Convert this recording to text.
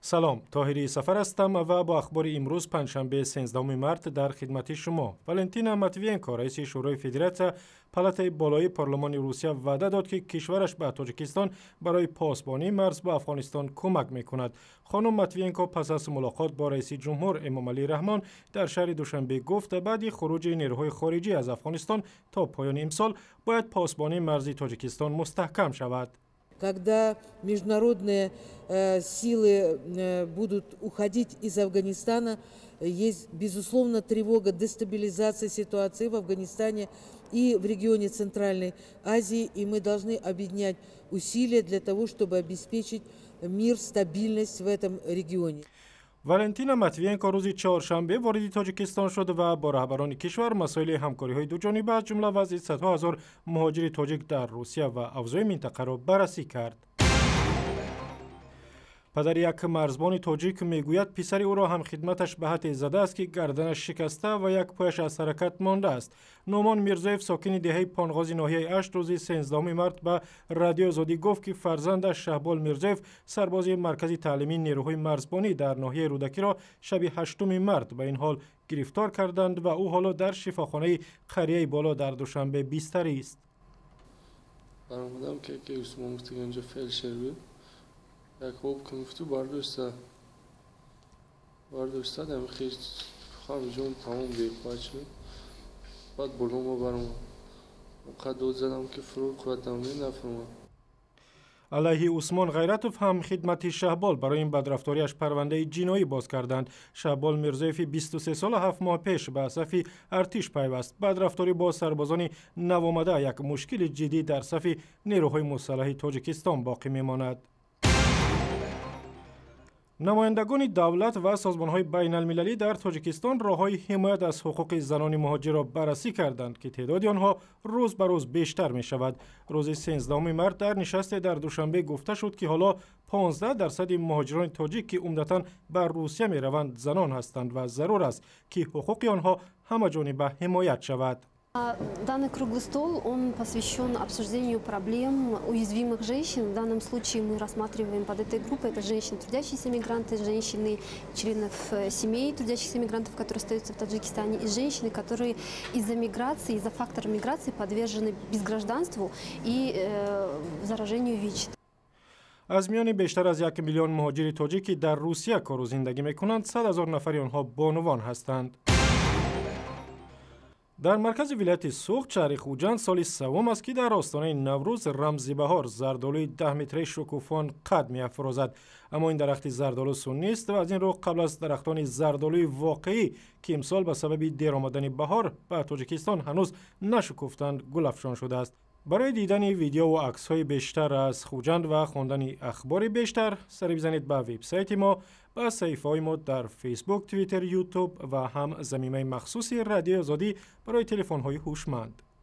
سلام، طاهری سفر هستم و با اخبار امروز پنجشنبه 13 مارس در خدمت شما. والنتینا ماتوینکو رئیس شورای فدراسیون پالاتای بالای پارلمان روسیه وعده داد که کشورش به تاجیکستان برای پاسبانی مرز با افغانستان کمک میکند. خانم ماتوینکو پس از ملاقات با رئیس جمهور امامعلی رحمان در شهر دوشنبه گفت بعد خروج نیروهای خارجی از افغانستان تا پایان امسال باید پاسبانی مرزی تاجیکستان مستحکم شود. Когда международные силы будут уходить из Афганистана, есть, безусловно, тревога дестабилизации ситуации в Афганистане и в регионе Центральной Азии, и мы должны объединять усилия для того, чтобы обеспечить мир, стабильность в этом регионе. والنتینا ماتوینکو روز چهارشنبه وارد تاجیکستان شد و با رهبران کشور مسائل همکاری‌های دوجانبه از جمله وضع صدها هزار مهاجر تاجیک در روسیه و اوضاع منطقه را بررسی کرد. پدر یک مرزبان تاجیک میگوید پسر او را هم خدمتش به حد زده است که گردنش شکسته و یک پایش از حرکت مانده است. نومان میرزایف ساکن دهه پانغاز ناحیه اشت روز 13 مارس به رادیو آزادی گفت که فرزندش شهبال میرزایف سرباز مرکز تعلیمی نیروهای مرزبانی در ناحیه رودکی را شب 8 مارس به این حال گرفتار کردند و او حالا در شفاخانه قریه بالا در دوشنبه بستری است. برآمدم که عثمان مفتی اینجا فلشر بود. یک خوب که مفتو برداشته دم خیلی خواهم جون تمام بیقوات شد. بعد بلوم و برام قد دود زدم که فرور خودم نفرمم. علیه عثمان غیرتوف هم خدمت شهبال برای این بدرفتاریش پرونده جنایی باز کردند. شهبال میرزایف 23 سال و 7 ماه پیش به صف ارتش پیوست. بدرفتاری با سربازان نوآمده یک مشکل جدی در صف نیروهای مسلح تاجیکستان باقی میماند. نمایندگان دولت و سازمان‌های بین المللی در تاجیکستان راه‌های حمایت از حقوق زنان مهاجر را بررسی کردند که تعداد آنها روز به روز بیشتر می‌شود. روز 13 مارس در نشست در دوشنبه گفته شد که حالا 15% مهاجران تاجیک که عمدتاً به روسیه می‌روند زنان هستند و ضرور است که حقوق آنها همه‌جانبه حمایت شود. Данный круглый стол, он посвящен обсуждению проблем уязвимых женщин. В данном случае мы рассматриваем под этой группой это женщины, трудящиеся мигранты, женщины, членов семей трудящихся мигрантов, которые остаются в Таджикистане, и женщины, которые из-за миграции, из-за фактора миграции подвержены безгражданству и заражению ВИЧ. از میان بیشتر از 1 میلیون مهاجر تاجیکی در روسیه کار و زندگی می‌کنند، 100,000 نفر آنها بانوان هستند. در مرکز ولایت سوخت شهر خوجند سال سوم است که در آستانه نوروز رمز بهار زردآلوی 10 متری شکوفان قد می‌افرازد. اما این درخت زردآلو سنی است و از این رو قبل از درختان زردآلوی واقعی که امسال به سبب دیر آمدن بهار به تاجیکستان هنوز نشکفتند گل افشان شده است. برای دیدن ویدیو و عکس‌های بیشتر از خوجند و خواندن اخبار بیشتر سر بزنید به وبسایت ما، به صفحه‌های ما در فیسبوک، توییتر، یوتیوب و هم زمینه مخصوص رادیو آزادی برای تلفن‌های هوشمند.